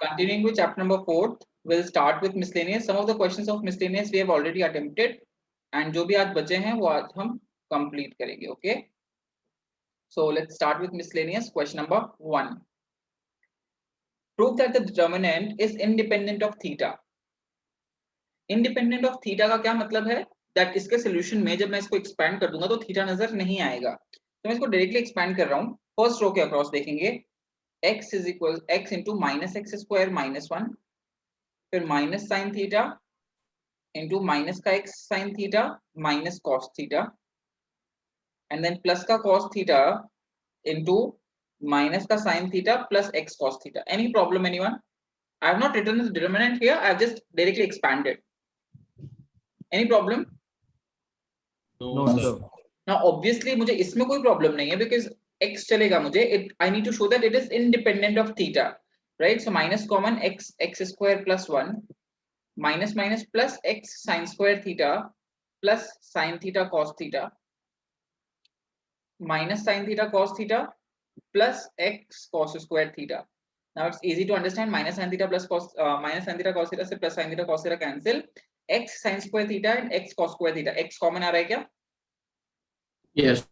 continuing with chapter number 4, we'll start with miscellaneous. Some of the questions of miscellaneous we have already attempted, and जो भी आज बचे हैं वो आज हम complete करेंगे. Okay. So let's start with miscellaneous. Question number 1. Prove that the determinant is independent of theta. Independent of theta का क्या मतलब है? That इसके solution में जब मैं इसको expand कर दूंगा तो theta नजर नहीं आएगा. तो मैं इसको directly expand कर रहा हूँ. First row के across देखेंगे. X is equal x into minus x square minus 1. फिर minus sin theta into minus का x sin theta minus cos theta. And then plus का cos theta into minus का sin theta plus x cos theta. Any problem, anyone? I have not written the determinant here. I have just directly expanded. Any problem? No, sir. Now obviously मुझे इसमें कोई problem नहीं है because x चलेगा मुझे. I need to show that it is independent of theta, right? So minus common x square plus 1 minus minus plus x sin square theta plus sin theta cos theta minus sin theta cos theta plus x cos square theta. Now it's easy to understand. Minus sin theta plus cos minus sin theta cos theta से plus sin theta cos theta cancel. X sin square theta and x cos square theta. X common आ रहा है क्या? Yes.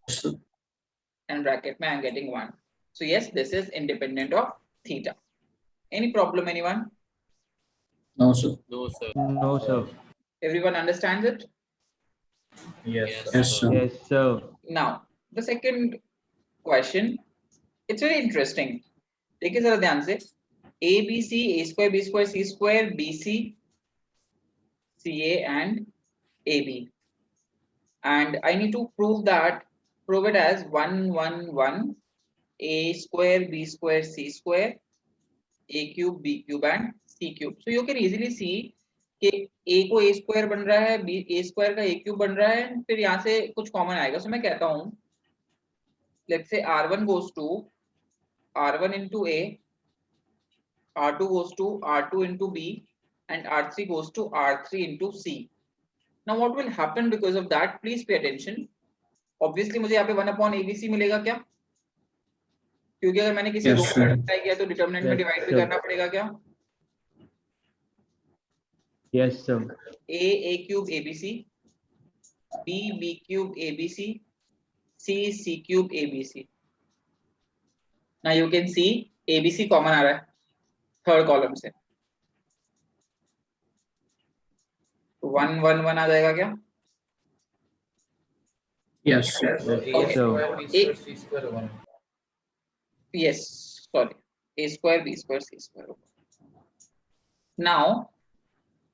And bracket में I'm getting 1. So yes, this is independent of theta. Any problem, anyone? No, sir. No, sir. No, sir. Everyone understands it? Yes, Yes, sir. sir. Yes, sir. Now the second question, it's very interesting. देखिए जरा ध्यान से. A B C A square B square C square B C C A and A B. And I need to prove it as 1 1 1 A square B square C square A cube B cube and C cube. So you can easily see कि A को A square बन रहा है, B A square का A cube बन रहा है, फिर यहाँ से कुछ कॉमन आएगा. So मैं कहता हूँ, let's say R1 goes to R1 into A, R2 goes to R2 into B, and R3 goes to R3 into C. Now what will happen because of that? Please pay attention. Obviously मुझे यहाँ पे 1/ABC मिलेगा क्या? क्योंकि अगर मैंने किसी रो को मल्टीप्लाई किया तो डिटरमिनेंट में डिवाइड भी करना पड़ेगा क्या? Yes, sir. A cube ABC, B cube ABC, C cube ABC. Now you can see ABC common आ रहा है थर्ड कॉलम से. 1 1 1 आ जाएगा क्या? Yes, sir. Okay. C square 1. Yes, sorry. A square B square C square. Now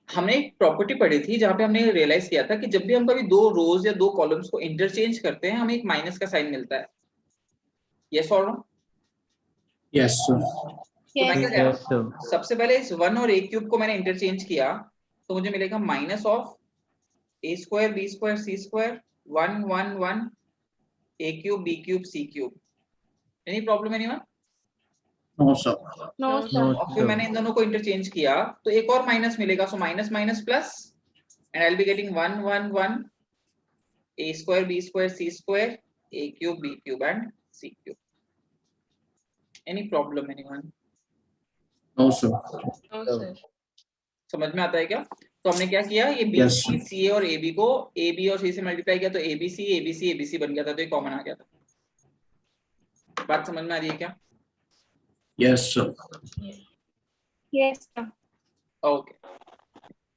हमने एक property पढ़ी थी जहां पे हमने रियलाइज किया था कि जब भी हम कभी दो रोज या दो कॉलम्स को इंटरचेंज करते हैं हमें एक माइनस का साइन मिलता है. यस और नो? Yes, sir. तो मैं क्या कह रहा Yes, हूं, sir. सबसे पहले इस 1 और a क्यूब को मैंने इंटरचेंज किया तो मुझे मिलेगा minus of a square b square c square 1 1 1 a cube b cube c cube. Any problem anyone? No, sir. No, No, sir. और फिर मैंने इन दोनों को इंटरचेंज किया तो एक और माइनस मिलेगा. So minus minus plus and I will be getting 1 1 1 a square b square c square a cube b cube and c cube. Any problem anyone? No, sir. No, sir. समझ में आता है क्या? तो हमने क्या किया, ये बी Yes, सी सी ए और ए बी को ए बी और सी से मल्टीप्लाई किया तो ए बी सी बन गया था, तो ये कॉमन आ गया था. बात समझ में आ रही है क्या? Yes, sir. Yes, sir. Okay.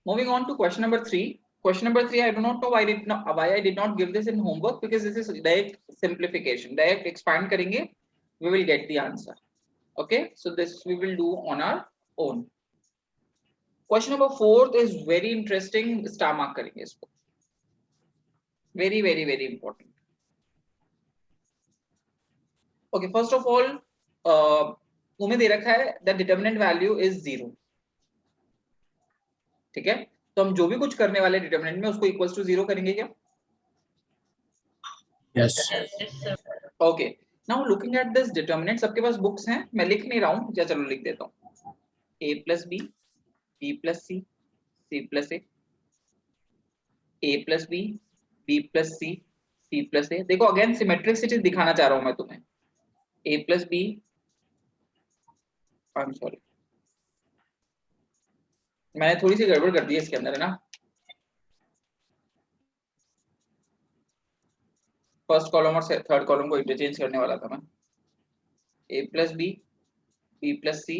Moving on to question number 3. Question number 3, I do not know why I did not give this in homework because this is direct simplification. Direct expand करेंगे, we will get the answer. Okay, so this we will do on our own. Question number 4 is very interesting. Star mark करेंगे इसको. Very very very important. Okay, first of all, तुम्हें दे रखा है that determinant value is 0. ठीक है, तो हम जो भी कुछ करने वाले डिटरमिनेंट में उसको इक्वल्स टू 0 करेंगे क्या? Yes. Yes, sir. Okay, now looking at this determinant, सबके पास बुक्स हैं, मैं लिख नहीं रहा हूं, या चलो लिख देता हूं. a plus B, b plus C, c plus A, a plus B, b plus C, c plus A. देखो अगेन सिमेट्रिसिटी दिखाना चाह रहा हूं मैं तुम्हें. a plus B, I am sorry, मैंने थोड़ी सी गड़बड़ कर दी है इसके अंदर, है ना। फर्स्ट कॉलम और थर्ड कॉलम को इंटरचेंज करने वाला था मैं। a plus b, b plus c,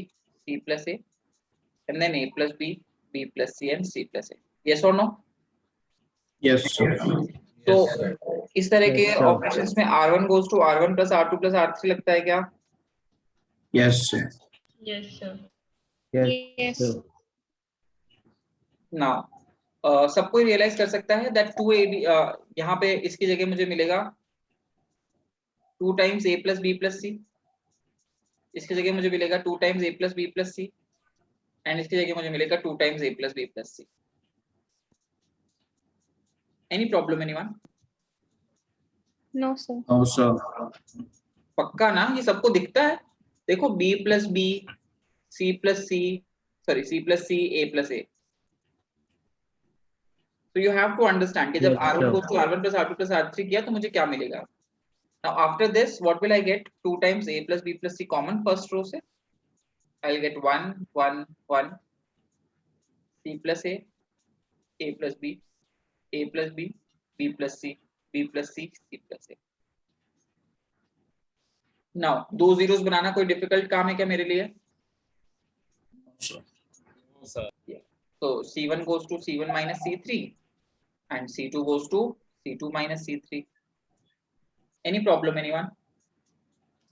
c plus a, and then a plus b, b plus c, and c plus a. Yes or no? Yes, sir. तो Yes, sir. इस तरह के Yes, sir. Operations में r1 goes to r1 plus r2 plus r3 लगता है क्या? Yes, sir. Yes, sir. Yes. Sir. Now सब कोई रियलाइज कर सकता है दैट 2ab यहाँ पे इसकी जगह मुझे मिलेगा 2 times a plus b plus c, इसकी जगह मुझे मिलेगा 2 times a plus b plus c, and इसकी जगह मुझे मिलेगा 2 times a plus b plus c. Any problem anyone? No, sir. No, sir. पक्का ना, ये सबको दिखता है? देखो b plus b, c plus c, sorry c plus c, a plus a. So you have to understand कि जब Yes, r1 sir. goes to r1 plus r2 plus r3 किया तो मुझे क्या मिलेगा? Now after this what will I get? 2 times a plus b plus c common first row से I'll get 1 1 1 c plus a plus b, a plus b, b plus c, b plus c, c plus a. Now दो zeros बनाना कोई difficult काम है क्या मेरे लिए? Sir. No, sir. So c1 goes to c1 minus c3 and c2 goes to c2 minus c3. Any problem anyone?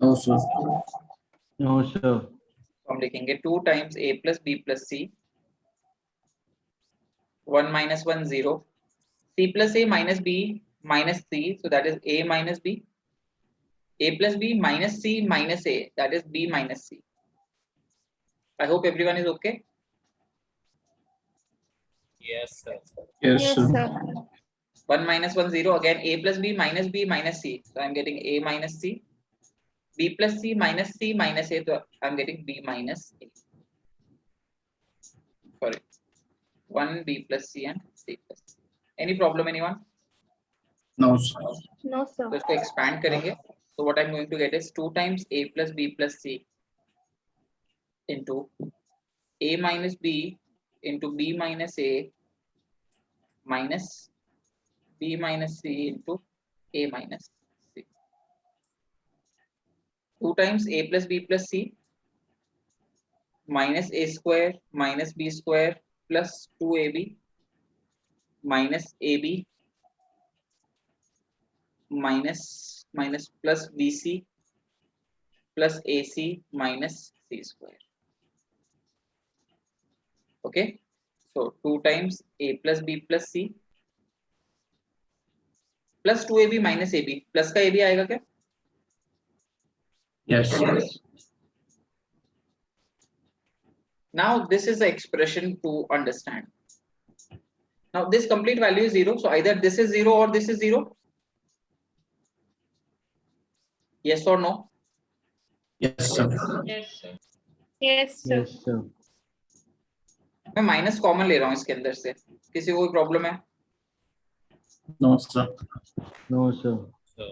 No, sir. No, sir. So I'm लिखेंगे 2 times a plus b plus c, 1 minus 1 0, c plus a minus b minus c, so that is a minus b, a plus b minus c minus a, that is b minus c. I hope everyone is okay. Yes, sir. Yes, Yes, sir. sir. 1 minus 1 0, again a plus b minus c, so I'm getting a minus c, b plus c minus a, so I'm getting b minus a. Sorry, 1 b plus c and c plus c. Any problem anyone? No, sir. No, sir. तो इसको expand करेंगे, so what I'm going to get is 2 times a plus b plus c into a minus b into b minus a minus b minus c into a minus c. 2 times a plus b plus c minus a square minus b square plus 2ab minus ab minus plus bc plus ac minus c square. Okay, so 2 times a plus b plus c plus 2ab minus ab, plus का ab आएगा क्या? Yes, sir. Now this is the expression to understand. Now this complete value is 0, so either this is 0 or this is 0. Yes or no? Yes, sir. Yes, sir. Yes, sir. Yes, sir. मैं minus common ले रहा हूँ इसके अंदर से, किसी को कोई प्रॉब्लम है? No, sir. No, sir. Sir.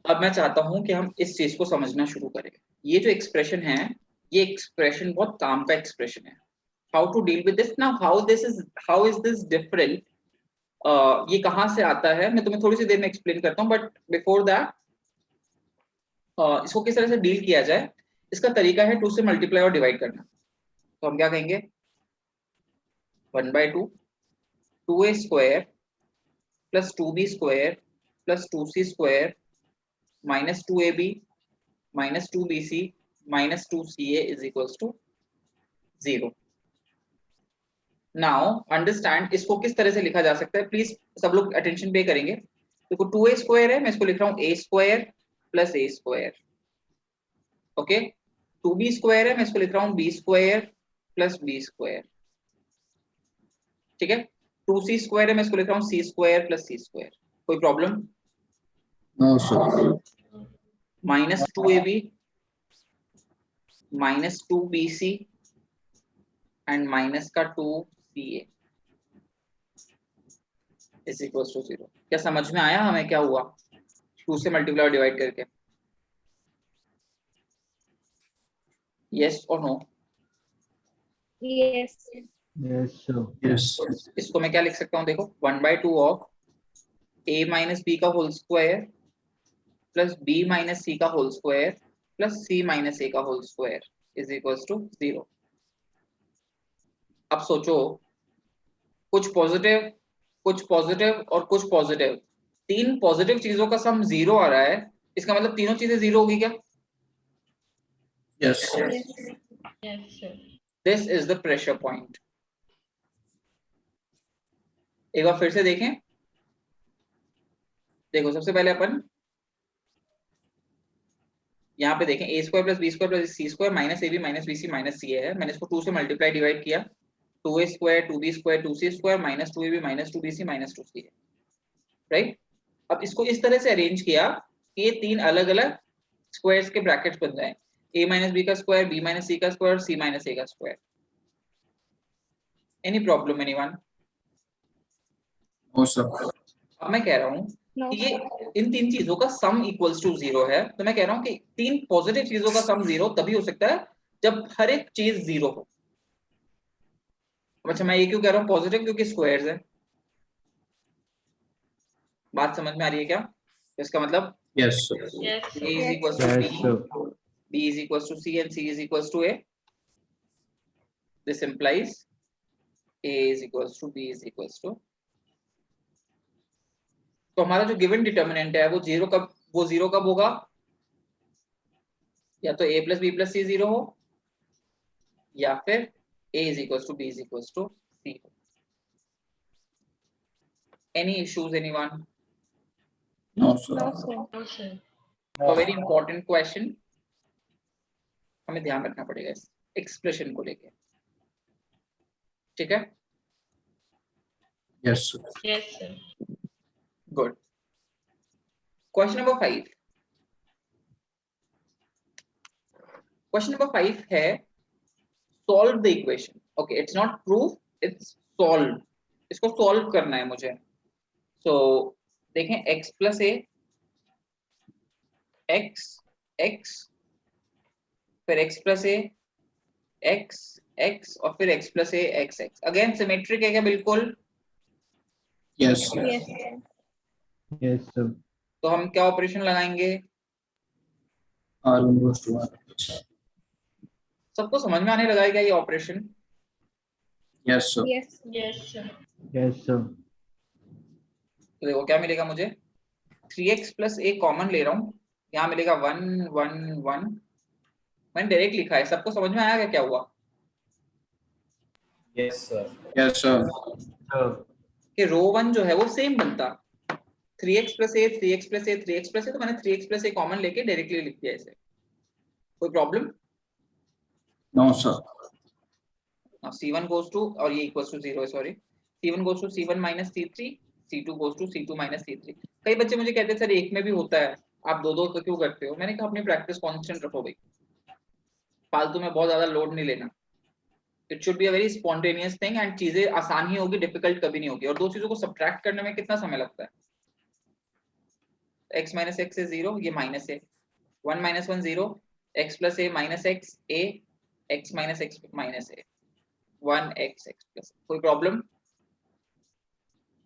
अब मैं चाहता हूं कि हम इस चीज को समझना शुरू करें। ये जो एक्सप्रेशन है, ये एक्सप्रेशन बहुत काम का एक्सप्रेशन है। How to deal with this now, how is this different, ये कहां से आता है मैं तुम्हें थोड़ी सी देर में एक्सप्लेन करता हूं, बट बिफोर दैट इसको किस तरह से डील किया जाए, इसका तरीका है 2 से मल्टीप्लाई और डिवाइड करना। तो हम क्या कहेंगे, 1/2 2a square plus 2b square plus 2c square minus 2ab minus 2bc minus 2ca is equals to 0. Now understand इसको किस तरह से लिखा जा सकता है, प्लीज सब लोग अटेंशन पे करेंगे। देखो 2a स्क्वायर है, मैं इसको लिख रहा हूँ a square plus a square, okay. 2b square है, मैं इसको लिख रहा हूँ b square plus b square, ठीक है। 2c स्क्वायर है, मैं इसको लिख रहा हूँ c square plus c square. कोई problem? No, sir. minus 2ab minus 2bc and minus का 2ca is equals to 0। क्या समझ में आया हमें क्या हुआ 2 से मल्टीप्लाई और डिवाइड करके? yes or no? Yes. Yes, sir. Yes. इसको मैं क्या लिख सकता हूँ, देखो 1/2 ऑफ a माइनस बी का whole square plus b minus c का whole square plus c minus a का whole square is equals to 0। अब सोचो, कुछ पॉजिटिव और कुछ पॉजिटिव, तीन पॉजिटिव चीजों का सम 0 आ रहा है, इसका मतलब तीनों चीजें 0 होगी क्या? Yes. Yes, sir. This is the pressure point. एक बार फिर से देखें, देखो सबसे पहले अपन यहाँ पे देखें a square plus B square plus C square minus A B minus B C minus C है, मैंने इसको 2 से मल्टीप्लाई डिवाइड किया, 2a square 2b square 2c square minus 2ab minus 2bc minus 2c है, राइट। अब इसको इस तरह से अरेंज किया कि ये तीन अलग अलग स्क्वायर्स के ब्रैकेट्स बन जाए, a माइनस बी का स्क्वायर b माइनस सी का स्क्वायर c माइनस a का square. Any problem anyone? No, sir. अब मैं कह रहा हूँ No, कि ये इन तीन चीजों का सम इक्वल्स टू 0 है, तो मैं कह रहा हूँ कि तीन पॉजिटिव चीजों का सम 0 तभी हो सकता है जब हर एक चीज 0 हो। अच्छा, मैं ये क्यों कह रहा हूँ पॉजिटिव? क्योंकि स्क्वायर्स है। बात समझ में आ रही है क्या? तो इसका मतलब Yes, sir. yes, a sir. is Yes. equals to Yes, b, sir. b is equals to c and c is equals to a. This implies a is equals to b is equals to, तो हमारा जो given determinant है वो 0 कब होगा? या तो a plus B plus सी 0 हो, या फिर a is equals to b is equals to c हो। Any issues anyone? No, sir. No, sir. No, sir. तो वेरी इंपॉर्टेंट क्वेश्चन, हमें ध्यान रखना पड़ेगा इस एक्सप्रेशन को लेके, ठीक है? Yes, sir. Yes, sir. Good. Question number 5, question number 5 है solve the equation. Okay, it's not proof, it's solve. इसको सॉल्व करना है मुझे। सो देखें, x प्लस ए x x, फिर x प्लस ए x x और फिर x प्लस ए x x। अगेन सिमेट्रिक है क्या? बिल्कुल। Yes, sir. Yes, sir. Yes, sir. तो हम क्या ऑपरेशन लगाएंगे? R1 goes to R. सबको समझ में आने लगा है क्या ये operation? Yes, sir. Yes. Yes, sir. Yes, sir. तो देखो क्या मिलेगा मुझे, 3x प्लस ए कॉमन ले रहा हूँ, यहाँ मिलेगा 1 1 1। मैंने डायरेक्ट लिखा है, सबको समझ में आया क्या क्या हुआ? Yes, sir. Yes, sir. Sir. कि रो 1 जो है वो सेम बनता, 3x प्लस ए 3x प्लस ए 3x प्लस ए, तो मैंने 3x प्लस ए कॉमन लेके डायरेक्टली लिख दिया इसे। कोई problem? No, sir. c1 goes to, और ये equals to 0 है, sorry, c1 goes to c1 minus c3, c2 goes to c2 minus c3। कई बच्चे मुझे कहते हैं सर एक में भी होता है, आप दो दो तो क्यों करते हो? मैंने कहा अपनी प्रैक्टिस कांस्टेंट रखो भाई, फालतू में बहुत ज्यादा लोड नहीं लेना। It should be a very spontaneous thing, and चीजें आसान ही होगी, डिफिकल्ट कभी नहीं होगी। और दो चीजों को सब्ट्रैक्ट करने में कितना समय लगता है? x माइनस एक्स is 0, ये माइनस है, 1 माइनस 1 0, x प्लस ए माइनस एक्स ए, x माइनस एक्स माइनस ए, 1x x प्लस। कोई problem?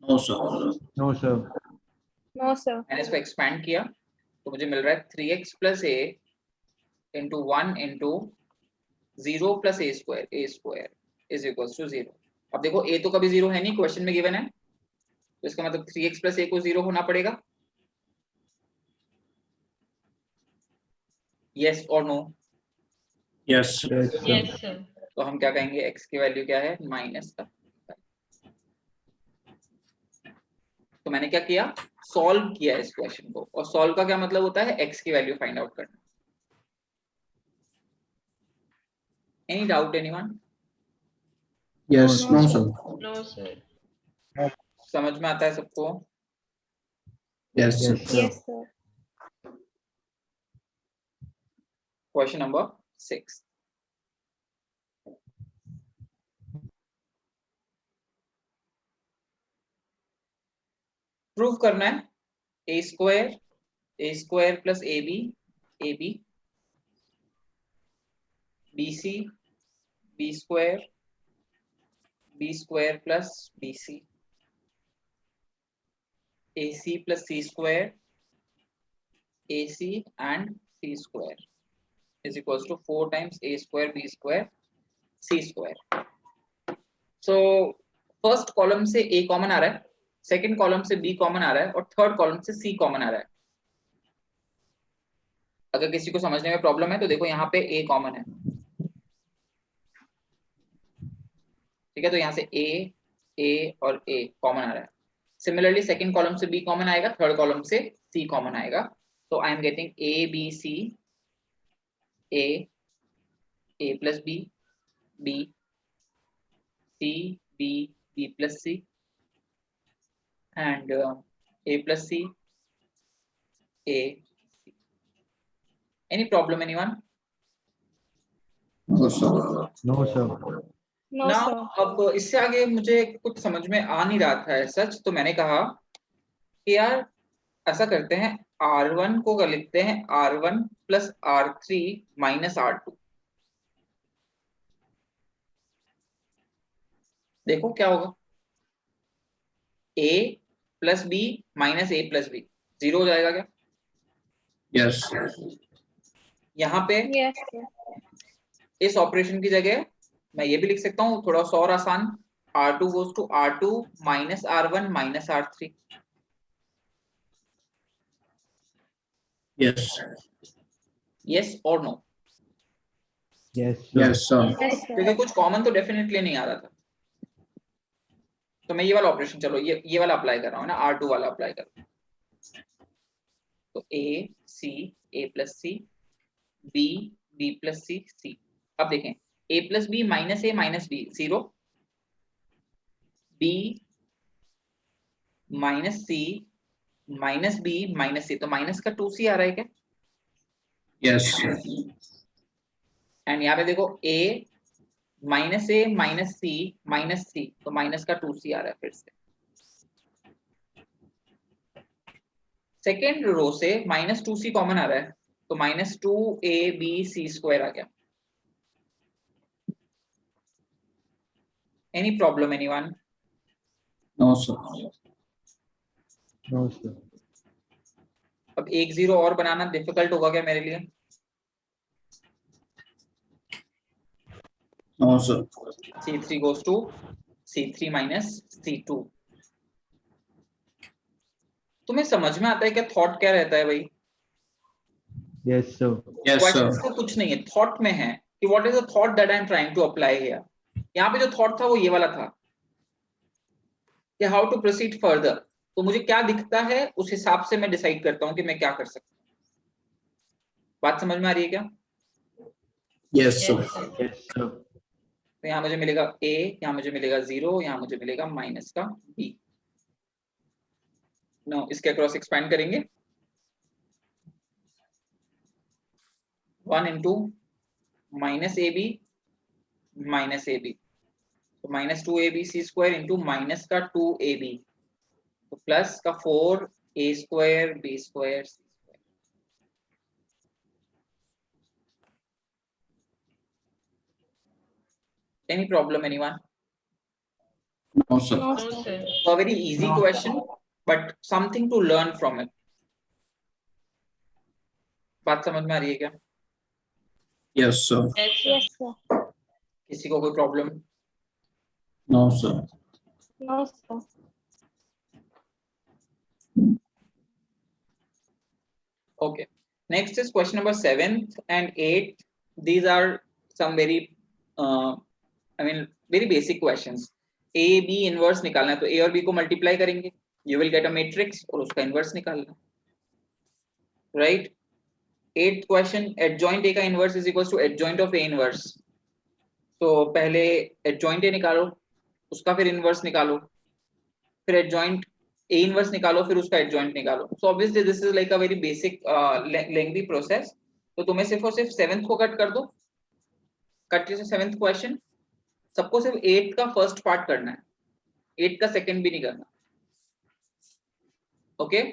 No, sir. No, sir. No, sir. मैंने इसको एक्सपैंड किया तो मुझे मिल रहा है 3x plus A into 1 into 0 plus A square is equals to 0। अब देखो a तो कभी 0 है नहीं, क्वेश्चन में गिवन है, तो इसका मतलब 3x प्लस ए को 0 होना पड़ेगा। यस और no? Yes, sir. Yes, sir. Yes, sir. तो हम क्या कहेंगे, x की वैल्यू क्या है? माइनस का। तो मैंने क्या किया, सॉल्व किया इस क्वेश्चन को, और सॉल्व का क्या मतलब होता है? x की वैल्यू फाइंड आउट करना। Any doubt anyone? Yes, No, no, sir. No, sir. समझ में आता है सबको? Yes, sir. Yes, sir. Yes, sir. Question number 6, prove करना है A square plus A B B C B square b square plus bc, ac plus c square, ac and c square is equals to 4 times a square b square c square. So first column से a common आ रहा है, second column से b common आ रहा है और third column से c कॉमन आ रहा है. अगर किसी को समझने में प्रॉब्लम है तो देखो यहाँ पे a कॉमन है, ठीक है, तो यहाँ से a और a कॉमन आ रहा है. सिमिलरली सेकंड कॉलम से b कॉमन आएगा, थर्ड कॉलम से c कॉमन आएगा. तो I am getting a b c, a plus b, b c, b plus c and a plus c, a c. Any problem, anyone? No, sir. No, sir. No, Now, sir. अब इससे आगे मुझे कुछ समझ में आ नहीं रहा था सच, तो मैंने कहा कि यार ऐसा करते हैं, R1 को कर लिखते हैं R1 plus R3 minus R2. देखो क्या होगा, a plus b minus a plus b 0 हो जाएगा क्या? Yes. यहाँ पे Yes, sir. इस ऑपरेशन की जगह मैं ये भी लिख सकता हूँ थोड़ा सा और आसान, R2 goes to R2 minus R1 minus R3. Yes. Yes or no? Yes, sir. Yes, sir. Yes, sir. क्योंकि कुछ कॉमन तो डेफिनेटली नहीं आ रहा था, तो मैं ये वाला ऑपरेशन, चलो ये वाला अप्लाई कर रहा हूँ ना, R2 वाला अप्लाई कर रहा हूँ. तो A C, A plus C, B, B plus C, C. अब देखें a plus b minus a minus b 0, b minus c minus b minus c, तो माइनस का 2c आ रहा है क्या? Yes. एंड यहाँ पे देखो a minus a minus c minus c, तो माइनस का 2c आ रहा है फिर से. सेकेंड रो से माइनस 2c कॉमन आ रहा है, तो माइनस 2ab c² आ गया. Any problem, anyone? No, sir. No, sir. अब 1 0 और बनाना डिफिकल्ट होगा क्या मेरे लिए? No, sir. C3 goes to C3 minus C2. तुम्हें समझ में आता है क्या थॉट क्या रहता है भाई? Yes, sir. Yes, question sir. से कुछ नहीं है, थॉट में है कि what is the thought that I am trying to apply here. यहाँ पे जो थॉट था वो ये वाला था कि हाउ टू प्रोसीड फर्दर. तो मुझे क्या दिखता है उस हिसाब से मैं डिसाइड करता हूँ कि मैं क्या कर सकता हूँ. बात समझ में आ रही है क्या? Yes, sir. Yes, sir. तो यहाँ मुझे मिलेगा a, यहाँ मुझे मिलेगा 0, यहाँ मुझे मिलेगा माइनस का b. नो इसके अक्रॉस एक्सपेंड करेंगे, 1 into minus ab minus ab, तो minus 2ab c² into minus का 2ab, तो प्लस का 4a² b². Any problem, anyone? No, sir. No, sir. So a very easy question, but something to learn from it. बात समझ में आ रही है क्या? Yes, sir. Yes, sir. Yes, sir. किसी को कोई problem? No, sir. No, sir. Okay. Next is question number 7th and 8th. These are some very, very basic questions. A B inverse निकालना है, तो A और B को multiply करेंगे, you will get a matrix और उसका inverse निकालना, right? 8th question, adjoint A का inverse is equals to adjoint of A inverse. तो पहले adjoint A निकालो, उसका फिर inverse निकालो, फिर adjoint A inverse निकालो, फिर उसका adjoint निकालो. So obviously this is like a very basic lengthy process. तो तुम्हें सिर्फ और सिर्फ 7th को कट कर दो, कट से 7th क्वेश्चन. सबको सिर्फ 8th का फर्स्ट पार्ट करना है, 8th का सेकंड भी नहीं करना. Okay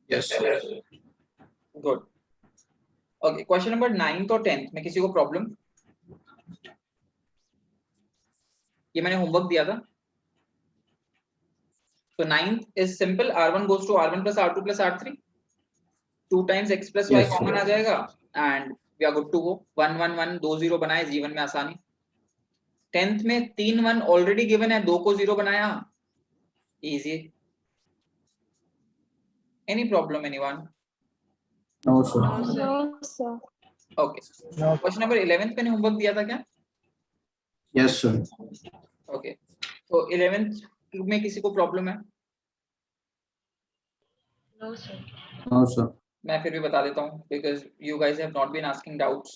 Yes, sir. Good. Okay question number 9th और 10th में किसी को प्रॉब्लम? ये मैंने होमवर्क दिया था. So 9th is simple. R1 goes to R1 plus R2 plus R3. 2 times x plus y Yes, sir. Common आ जाएगा and we are good to go. 1 1 1 2 0 बनाए जीवन में आसानी. 10th में 3 1 ऑलरेडी गिवन है, 2 को 0 बनाया, easy. Any problem anyone? No, sir. No, sir. Okay. Question number 11th मैंने होमवर्क दिया था क्या? Yes, sir. Okay. So 11th में किसी को प्रॉब्लम है? No, sir. No, sir. मैं फिर भी बता देता हूँ because you guys have not been asking doubts.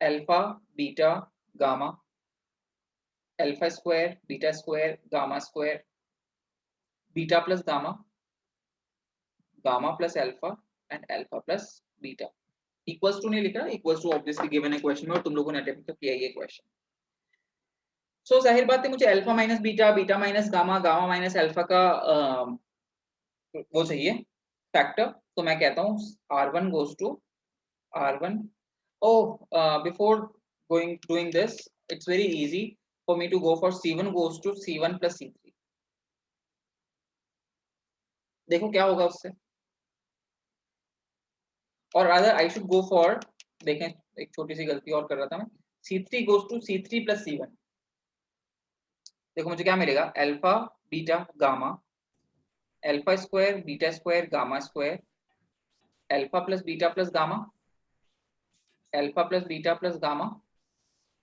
Alpha, beta, gamma, alpha square, beta square, gamma square, beta plus gamma, gamma plus alpha and alpha plus beta. Equals to नहीं लिखा, equals to obviously given है question में और तुम लोगों ने attempt तो किया ये question. So जाहिर बात है मुझे alpha minus beta, beta minus gamma, gamma minus alpha का वो चाहिए factor. तो मैं कहता हूँ R1 goes to R1. Oh, before doing this, it's very easy for me to go for C1 goes to C1 plus C3. देखो क्या होगा उससे. और rather I should go for, देखें एक छोटी सी गलती और कर रहा था मैं, C3 goes to C3 plus C1. देखो मुझे क्या मिलेगा, alpha beta gamma, alpha square beta square gamma square, alpha plus gamma, alpha plus beta plus gamma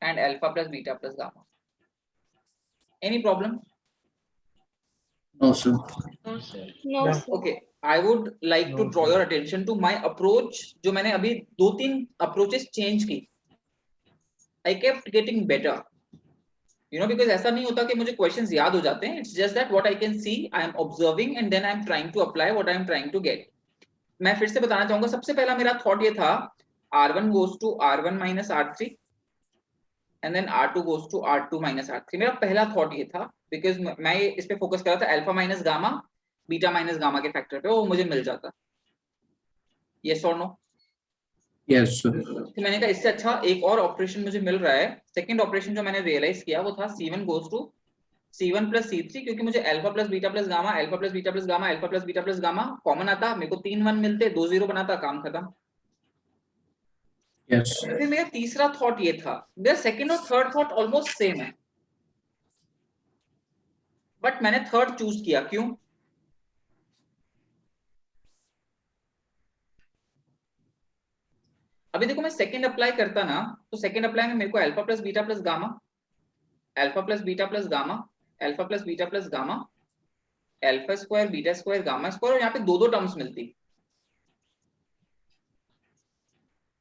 and alpha plus beta plus gamma. Any problem? No, sir. No, sir. No, sir. Okay, I would like to No, draw sir. your attention to my approach. जो मैंने अभी 2-3 approaches change की. I kept getting better. You know, because ऐसा नहीं होता कि मुझे questions याद हो जाते हैं. It's just that what I can see, I am observing and then I am trying to apply what I am trying to get. मैं फिर से बताना चाहूँगा, सबसे पहला मेरा thought ये था, R1 goes to R1 minus R3. And then R2 goes to R2 minus R3. मेरा पहला थॉट ये था because मैं इस पे फोकस कर रहा था alpha minus gamma beta minus gamma के फैक्टर पे, वो मुझे मिल जाता. Yes or no? Yes, sir. तो मैंने कहा इससे अच्छा एक और ऑपरेशन मुझे मिल रहा है. सेकंड ऑपरेशन जो मैंने रियलाइज किया वो था C1 goes to C1 plus C3, क्योंकि मुझे alpha plus beta plus gamma, alpha plus beta plus gamma, alpha plus beta plus gamma common आता, मेरे को 3 1 मिलते, 2 0 बनाता, काम खत्म. Yes. फिर मेरा तीसरा थॉट ये था, मेरा सेकंड और थर्ड थॉट ऑलमोस्ट सेम है, बट मैंने थर्ड चूज किया. क्यों? अभी देखो मैं सेकंड अप्लाई करता ना, तो सेकंड अप्लाई में मेरे को alpha plus beta plus gamma, alpha plus beta plus gamma, alpha plus beta plus gamma, alpha square beta square gamma square, और यहाँ पे दो टर्म्स मिलती.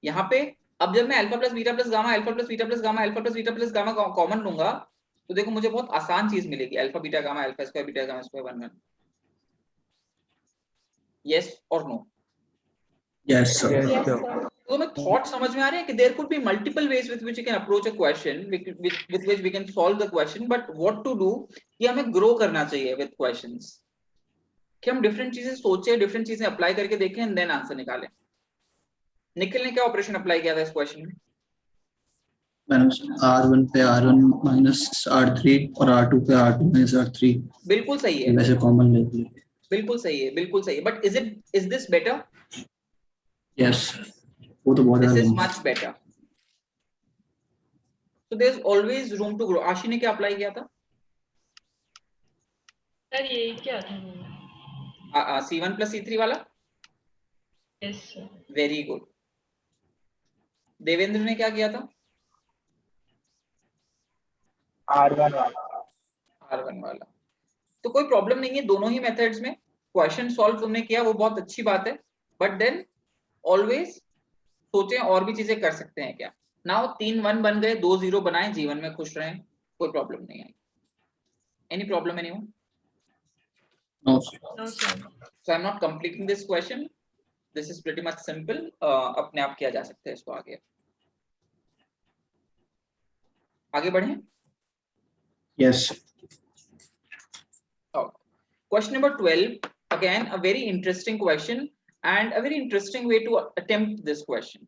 यहाँ पे अब जब मैं alpha plus beta plus gamma, alpha plus beta plus gamma, alpha plus beta plus gamma common लूंगा, तो देखो मुझे बहुत आसान चीज मिलेगी, alpha beta gamma, alpha square beta gamma square 1 1. Yes और no? Yes, sir. Yes, Yes, sir. sir. तो मैं थॉट समझ में आ रहे हैं कि there could be multiple ways with which you can approach a question, with which we can solve the question, but what to do, कि हमें grow करना चाहिए विद क्वेश्चंस, कि हम डिफरेंट चीजें सोचें, डिफरेंट चीजें अप्लाई करके देखें एंड देन आंसर निकालें. निखिल ने क्या ऑपरेशन अप्लाई किया था इस क्वेश्चन में? मैंने R1 पे R1 minus R3 और R2 पे R2 minus R3 बिल्कुल सही है, वैसे कॉमन ले लिए. बिल्कुल सही है, बिल्कुल सही है, but is this better? Yes. वो तो बहुत This is ज़्यादा. much better. So there's always room to grow. आशी ने क्या अप्लाई किया था? सर ये क्या था? C1 plus C3 वाला. Yes, sir. Very good. Devendra ने क्या किया था? R1 वाला. R1 वाला. तो कोई प्रॉब्लम नहीं है दोनों ही मेथड्स में. क्वेश्चन सॉल्व तुमने किया वो बहुत अच्छी बात है, बट देन ऑलवेज सोचें और भी चीजें कर सकते हैं क्या. नाउ 3 1 बन गए, 2 0 बनाए, जीवन में खुश रहें, कोई प्रॉब्लम नहीं आई. Any problem anyone? No, sir. No, sir. So I'm not completing this question. This is pretty much simple. अपने आप किया जा सकता है इसको. आगे बढ़ें. Yes. Question number 12. Again, a very interesting question and a very interesting way to attempt this question.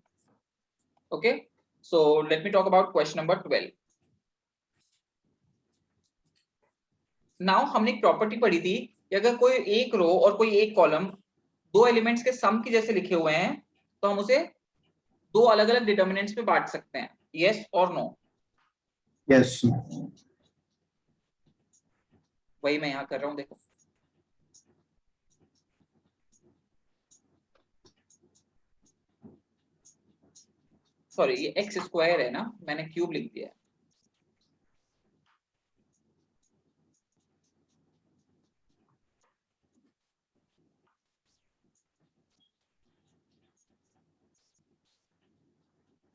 Okay. So let me talk about question number 12. Now हमने एक प्रॉपर्टी पढ़ी थी कि अगर कोई एक रो और कोई एक कॉलम दो एलिमेंट्स के सम की जैसे लिखे हुए हैं तो हम उसे दो अलग अलग डिटर्मिनेंट्स में बांट सकते हैं, यस और नो। यस वही मैं यहाँ कर रहा हूँ, देखो सॉरी ये एक्स स्क्वायर है ना, मैंने क्यूब लिख दिया है।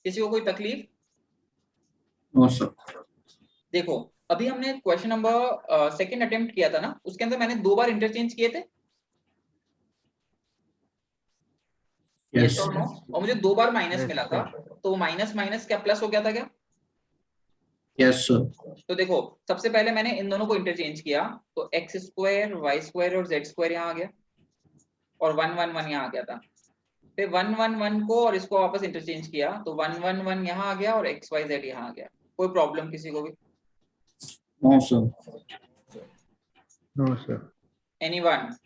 किसी को कोई तकलीफ? No sir. देखो अभी हमने क्वेश्चन नंबर सेकंड अटेम्प्ट किया था ना, उसके अंदर मैंने दो बार इंटरचेंज किए थे, यस और नो, और मुझे दो बार माइनस मिला था, तो माइनस माइनस क्या प्लस हो गया था क्या? Yes sir. तो देखो सबसे पहले मैंने इन दोनों को इंटरचेंज किया, तो एक्स स्क्वायर वाई स्क्वायर और जेड स्क्वायर यहाँ आ गया, और 1 1 1 यहाँ आ गया था। फिर 1 1 1 को और इसको वापस इंटरचेंज किया, तो 1 1 1 यहाँ आ गया और एक्स वाई जेड यहाँ आ गया। कोई प्रॉब्लम किसी को भी? No sir. No sir. Anyone?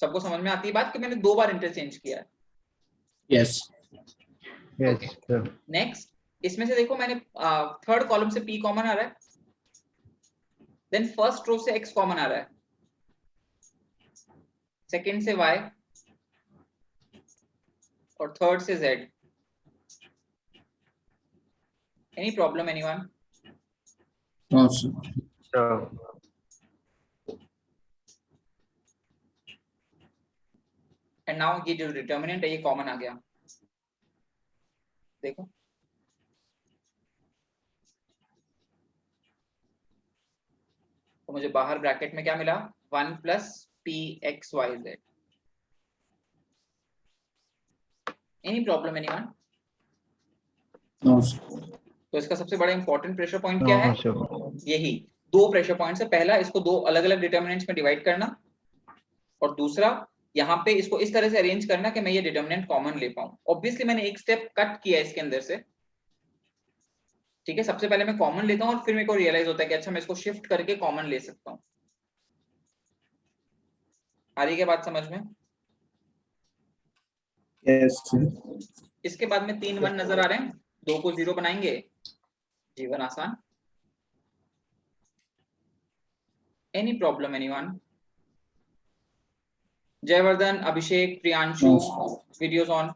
सबको समझ में आती है बात कि मैंने दो बार इंटरचेंज किया है? Yes yes sir. नेक्स्ट, इसमें से देखो मैंने थर्ड कॉलम से p कॉमन आ रहा है, देन फर्स्ट रो से x कॉमन आ रहा है, सेकंड से y और थर्ड से z। Any problem anyone? No sir. Sir and now ये जो डिटर्मिनेंट है ये कॉमन आ गया, देखो तो मुझे बाहर ब्रैकेट में क्या मिला, 1 plus p x y z. Any problem anyone? No sir. तो इसका सबसे बड़ा इंपॉर्टेंट प्रेशर पॉइंट क्या है? No sir. यही दो प्रेशर पॉइंट्स है, पहला इसको दो अलग अलग डिटर्मिनेंट्स में डिवाइड करना, और दूसरा यहाँ पे इसको इस तरह से अरेंज करना कि मैं ये डिटर्मिनेंट कॉमन ले पाऊं। ऑब्वियसली मैंने एक स्टेप कट किया इसके अंदर से, ठीक है, सबसे पहले मैं कॉमन लेता हूँ और फिर मेरे को रियलाइज होता है कि अच्छा मैं इसको शिफ्ट करके कॉमन ले सकता हूँ। आ रही क्या बात समझ में? Yes sir. इसके बाद में 3 1 नजर आ रहे हैं, 2 को 0 बनाएंगे, जीवन आसान। Any problem anyone? Jaivardhan, Abhishek, Priyanshu, videos on?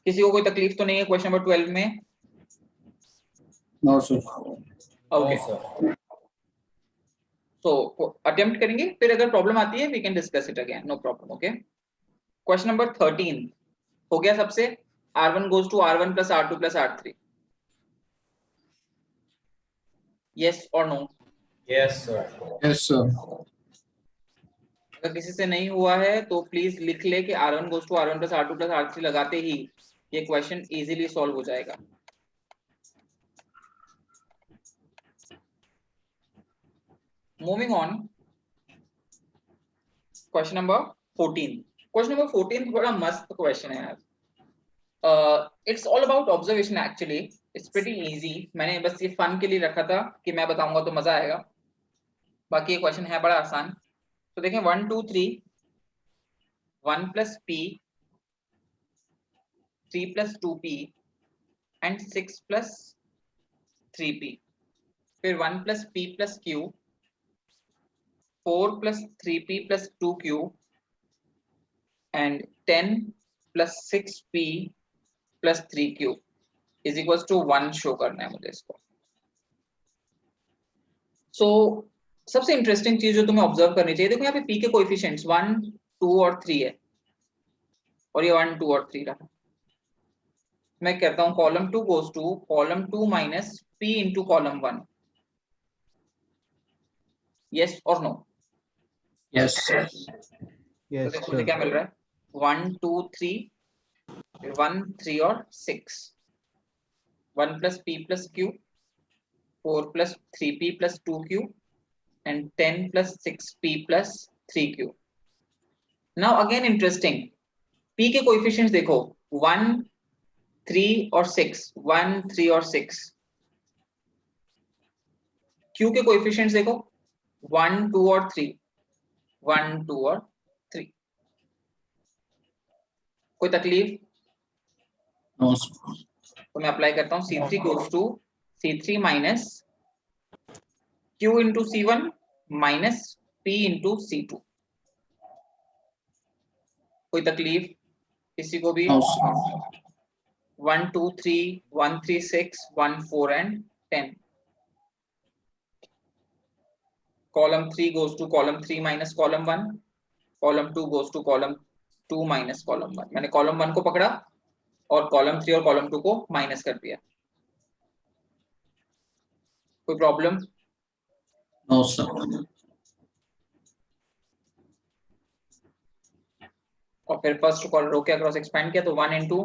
किसी को कोई तकलीफ तो नहीं है क्वेश्चन नंबर 12 में? No sir. ओके, तो अटेम्प्ट करेंगे, फिर अगर प्रॉब्लम आती है we can discuss it again, no problem. Okay, question number 13 हो गया सबसे, r1 goes to r1 plus r2 plus r3, yes or no? Yes, sir. Yes sir. अगर किसी से नहीं हुआ है तो प्लीज लिख ले कि r1 goes to r1 plus r2 plus r3 लगाते ही ये क्वेश्चन इजीली सॉल्व हो जाएगा। Moving on, question number 14। Question number 14 बड़ा मस्त क्वेश्चन है यार। It's all about observation actually, it's pretty easy. मैंने बस ये फन के लिए रखा था कि मैं बताऊंगा तो मजा आएगा, बाकी ये क्वेश्चन है बड़ा आसान। तो देखें 1 2 3, 1 plus p, 3 plus 2p and 6 plus 3p, फिर 1 plus p plus q, 4 plus 3p plus 2q and 10 plus 6p plus 3q is equals to 1 show करना है मुझे इसको। सो सबसे इंटरेस्टिंग चीज जो तुम्हें ऑब्जर्व करनी चाहिए, देखो यहाँ पे p के कोएफिशिएंट्स 1 2 और 3 है, और ये 1 2 और 3 रहा। मैं कहता हूं column 2 goes to column 2 minus p into column 1, yes or no? Yes sir. तो यस देखो मुझे क्या मिल रहा है, 1 2 3, 1 3 और 6, 1 plus p plus q, 4 plus 3p plus 2q and 10 plus 6p plus 3q। Now again interesting, p के coefficients देखो 1 3 और 6, 1 3 और 6, Q के कोएफिशिएंट्स देखो 1 2 और 3, 1 2 और 3, कोई तकलीफ? No sir. तो मैं अप्लाई करता हूं C3 goes to C3 minus Q into C1 minus P into C2, कोई तकलीफ किसी को भी? No sir. 1 2 3 1 3 6 1 4 and 10. Column 3 goes to column 3 minus column 1, column 2 goes to column 2 minus column 1. मैंने column 1 को पकड़ा और column 3 और column 2 को माइनस कर दिया, कोई प्रॉब्लम? No sir. और फिर फर्स्ट रो के अक्रॉस एक्सपेंड किया तो 1 into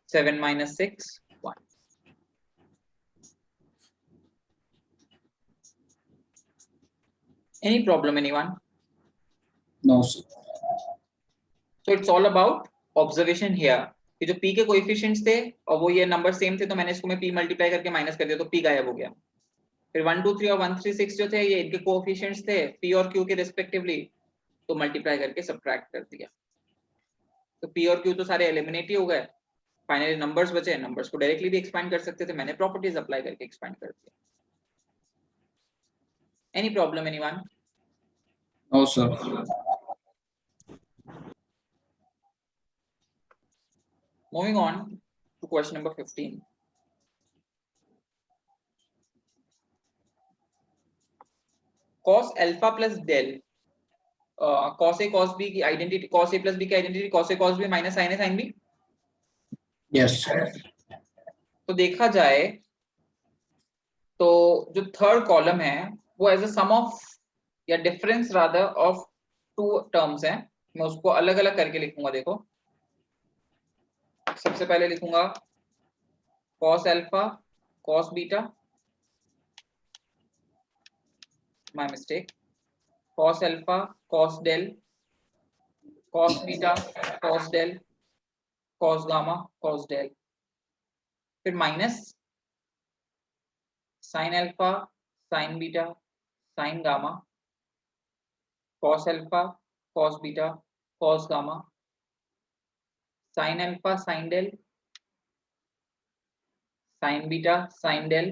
7 minus 6 1. Any problem anyone? No sir. So it's all about observation here. ये जो p के कोएफिशिएंट्स थे और वो ये नंबर सेम थे तो मैंने इसको मैं p मल्टीप्लाई करके माइनस कर दिया तो p गायब हो गया। फिर 1 2 3 और 1 3 6 जो थे ये इनके कोएफिशिएंट्स थे p और q के रिस्पेक्टिवली, तो मल्टीप्लाई करके सब्ट्रैक्ट कर दिया, तो p और q तो सारे एलिमिनेट ही हो गए, फाइनली नंबर्स बचे। नंबर्स को डायरेक्टली भी एक्सपेंड कर सकते थे, मैंने प्रॉपर्टीज अप्लाई करके एक्सपेंड कर दिया। Any problem anyone? No sir. Moving on to question number 15. Cos alpha plus del, cos a cos b की identity, cos a plus b की identity cos a cos b minus sin a sin b। Yes sir. तो देखा जाए तो जो third column है वो as a sum of या difference rather of two terms है, मैं उसको अलग अलग करके लिखूंगा। देखो सबसे पहले लिखूंगा cos alpha cos beta, my mistake, cos alpha cos del cos beta cos del cos gamma cos del, फिर minus sin alpha sin beta sin gamma cos alpha cos beta cos gamma sin alpha sin del sin beta sin del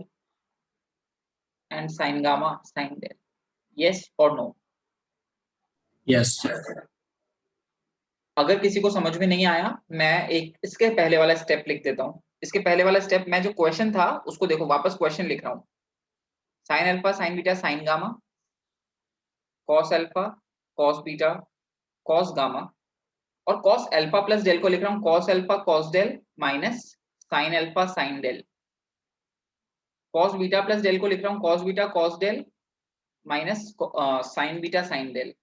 and sin gamma sin del. Yes or no? Yes sir. अगर किसी को समझ में नहीं आया मैं एक इसके पहले वाला स्टेप लिख देता हूँ। इसके पहले वाला स्टेप मैं जो क्वेश्चन था उसको देखो, वापस क्वेश्चन लिख रहा हूँ। sin alpha sin beta sin gamma cos alpha cos beta cos gamma, और cos alpha plus del को लिख रहा हूँ cos alpha cos del minus sin alpha sin del, cos beta plus del को लिख रहा हूँ cos beta cos del minus sin beta sin del,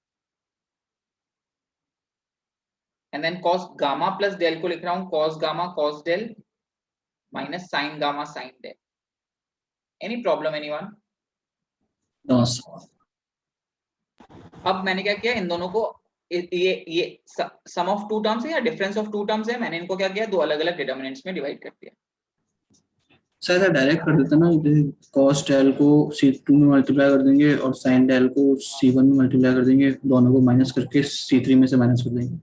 and then cos gamma plus del को लिख रहा हूँ cos gamma cos del minus sin gamma sin del. Any problem anyone? No sir. अब मैंने क्या किया, इन दोनों को ये सम ऑफ टू टर्म्स है या डिफरेंस ऑफ टू टर्म्स है, मैंने इनको क्या किया, दो अलग अलग डिटरमिनेंट्स में डिवाइड कर दिया। सर डायरेक्ट कर देता ना, cos del को C2 में मल्टीप्लाई कर देंगे और sin del को C1 में मल्टीप्लाई कर देंगे, दोनों को माइनस करके C3 में से माइनस कर देंगे।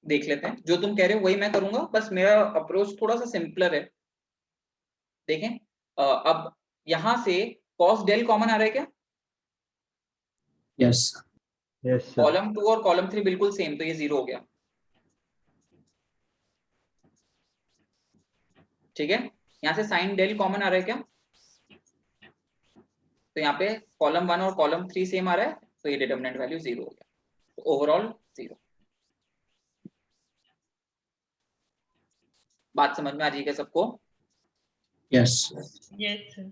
देख लेते हैं, जो तुम कह रहे हो वही मैं करूंगा, बस मेरा अप्रोच थोड़ा सा सिंपलर है। देखें अब यहां से cos del कॉमन आ रहा है क्या? Yes Yes, sir. कॉलम 2 और कॉलम 3 बिल्कुल सेम, तो ये 0 हो गया। ठीक है, यहाँ से sin del कॉमन आ रहा है क्या? तो यहाँ पे कॉलम 1 और कॉलम 3 सेम आ रहा है, तो ये डिटरमिनेंट वैल्यू 0 हो गया, तो ओवरऑल 0। बात समझ में आ जाएगी सबको? यस। Yes, sir.